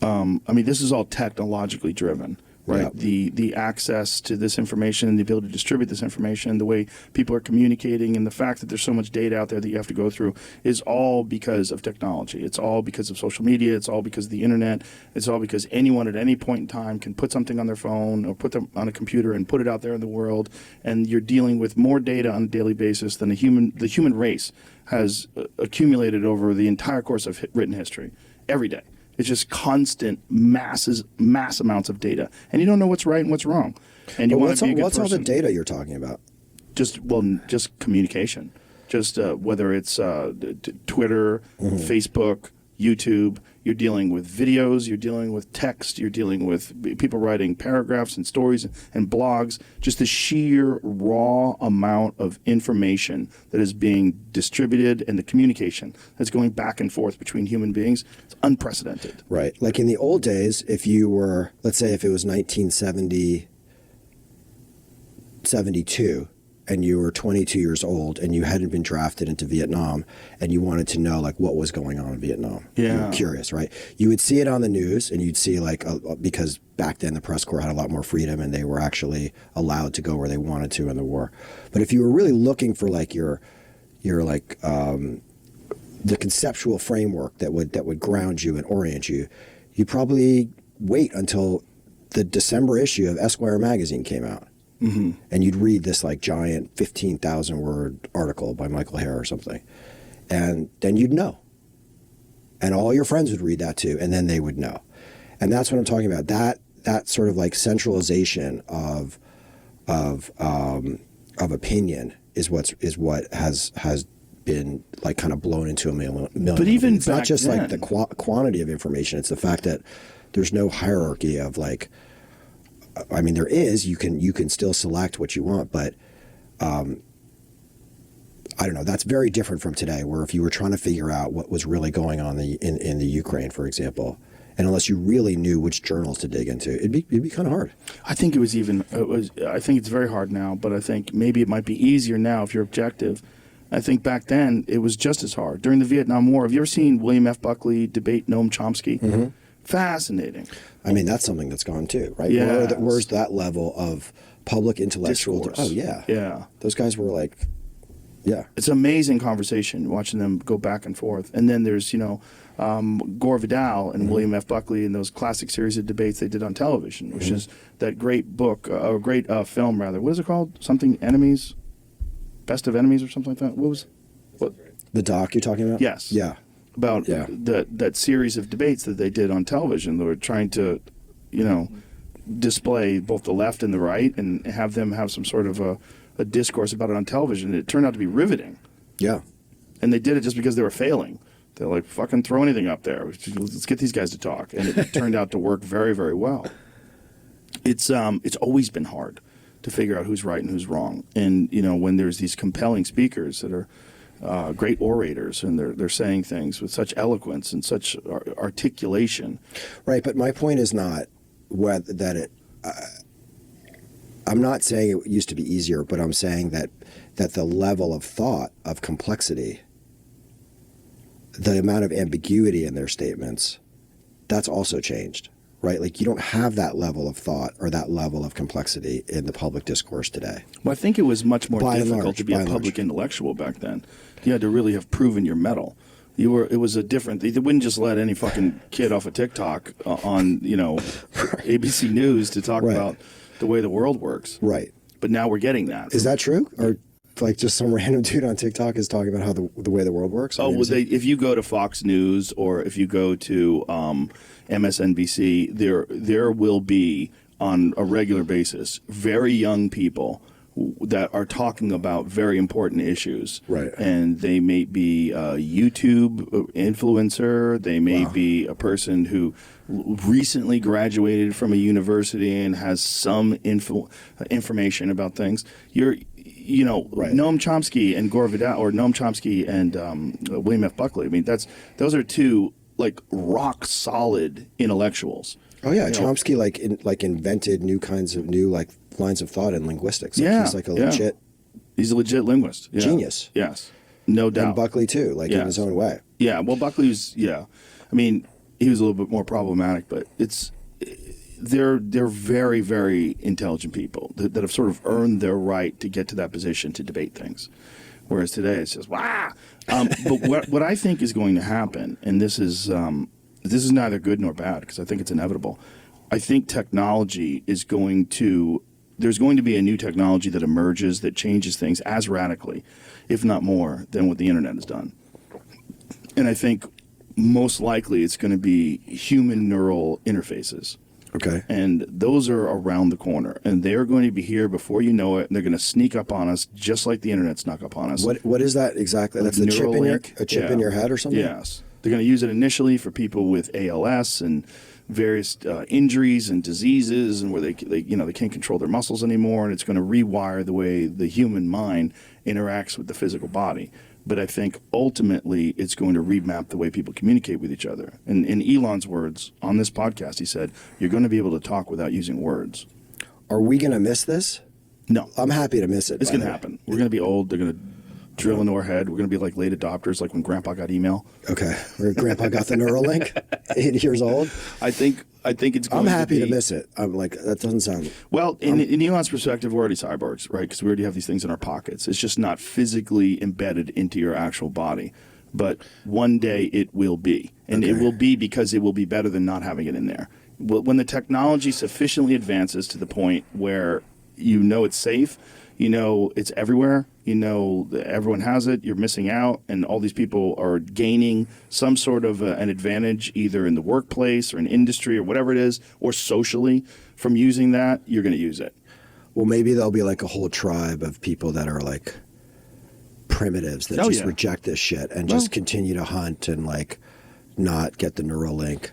I mean, this is all technologically driven, right? Yeah. The access to this information and the ability to distribute this information, the way people are communicating, and the fact that there's so much data out there that you have to go through is all because of technology. It's all because of social media. It's all because of the internet. It's all because anyone at any point in time can put something on their phone or put them on a computer and put it out there in the world. And you're dealing with more data on a daily basis than the human race has accumulated over the entire course of written history every day. It's just constant mass amounts of data, and you don't know what's right and what's wrong. And you want to be a good person. What's all the data you're talking about? Just communication. Just whether it's Twitter, Facebook, YouTube. You're dealing with videos. You're dealing with text. You're dealing with people writing paragraphs and stories and blogs. Just the sheer raw amount of information that is being distributed and the communication that's going back and forth between human beings. It's unprecedented. Right. Like in the old days, if you were, let's say if it was 1972 and you were 22 years old and you hadn't been drafted into Vietnam and you wanted to know like what was going on in Vietnam. Yeah. You were curious, right? You would see it on the news and you'd see like, because back then the press corps had a lot more freedom and they were actually allowed to go where they wanted to in the war. But if you were really looking for like your like, the conceptual framework that would ground you and orient you, you probably wait until the December issue of Esquire magazine came out. Mm-hmm. And you'd read this like giant 15,000 word article by Michael Hare or something. And then you'd know. And all your friends would read that too. And then they would know. And that's what I'm talking about. That sort of like centralization of opinion is what has been like kind of blown into a million. But even it's not just then, like the quantity of information. It's the fact that there's no hierarchy of like, I mean, there is. You can still select what you want, but I don't know. That's very different from today, where if you were trying to figure out what was really going on in the Ukraine, for example, and unless you really knew which journals to dig into, it'd be kind of hard. I think I think it's very hard now, but I think maybe it might be easier now if you're objective. I think back then it was just as hard. During the Vietnam War, have you ever seen William F. Buckley debate Noam Chomsky? Mm-hmm. Fascinating. I mean, that's something that's gone too, right? Yeah. Where's that level of public intellectual discourse? Oh, yeah. Yeah. Those guys were like, yeah. It's an amazing conversation watching them go back and forth. And then there's, Gore Vidal and William F. Buckley and those classic series of debates they did on television, which is that great book, or great film, rather. What is it called? Something Enemies? Best of Enemies or something like that? What? The doc you're talking about? Yes. Yeah. About that series of debates that they did on television. They were trying to, display both the left and the right and have them have some sort of a discourse about it on television. It turned out to be riveting. Yeah. And they did it just because they were failing. They're like, fucking throw anything up there. Let's get these guys to talk. And it turned out to work very, very well. It's always been hard to figure out who's right and who's wrong. And, when there's these compelling speakers that are great orators and they're saying things with such eloquence and such articulation. Right, but my point is not I'm not saying it used to be easier, but I'm saying that the level of thought, of complexity, the amount of ambiguity in their statements, that's also changed, right? Like you don't have that level of thought or that level of complexity in the public discourse today. Well, I think it was much more difficult to be a public large. intellectual back then. You had to really have proven your mettle. It was a different. They wouldn't just let any fucking kid off of TikTok on ABC News to talk about the way the world works. Right. But now we're getting that. Is that true? Or like just some random dude on TikTok is talking about how the way the world works? If you go to Fox News or if you go to MSNBC, there will be on a regular basis very young people that are talking about very important issues. Right. And they may be a YouTube influencer. They may be a person who recently graduated from a university and has some information about things. Noam Chomsky and Gore Vidal, or Noam Chomsky and William F. Buckley. I mean, those are two like rock solid intellectuals. Oh yeah, Chomsky invented new lines of thought in linguistics. He's like a legit. He's a legit linguist. Yeah. Genius. Yes, no doubt. And Buckley too, in his own way. Yeah, well, Buckley's I mean, he was a little bit more problematic, but they're very, very intelligent people that have sort of earned their right to get to that position to debate things. Whereas today it's just wow. But what I think is going to happen, and this is neither good nor bad because I think it's inevitable. I think technology is there's going to be a new technology that emerges that changes things as radically, if not more, than what the internet has done. And I think most likely it's going to be human neural interfaces. Okay. And those are around the corner, and they're going to be here before you know it, and they're going to sneak up on us just like the internet snuck up on us. What is that exactly? That's the chip in your head or something? Yes. They're going to use it initially for people with ALS and various injuries and diseases, and where they can't control their muscles anymore, and it's going to rewire the way the human mind interacts with the physical body. But I think ultimately it's going to remap the way people communicate with each other. And in Elon's words on this podcast, he said, "You're going to be able to talk without using words." Are we going to miss this? No, I'm happy to miss it. it's going to happen. We're going to be old. They're going to drill into our head. We're going to be like late adopters, like when Grandpa got email. Okay, where Grandpa got the Neuralink, 80 years old. I think it's going I'm happy to to miss it. I'm like, that doesn't sound... Well, in Elon's perspective, we're already cyborgs, right? Because we already have these things in our pockets. It's just not physically embedded into your actual body. But one day it will be. And Okay. it will be because it will be better than not having it in there. When the technology sufficiently advances to the point where you know it's safe, you know it's everywhere, you know that everyone has it, you're missing out, and all these people are gaining some sort of an advantage either in the workplace or in industry or whatever it is, or socially from using that, you're going to use it. Well, maybe there'll be like a whole tribe of people that are like primitives that just reject this shit and just continue to hunt and like not get the Neuralink.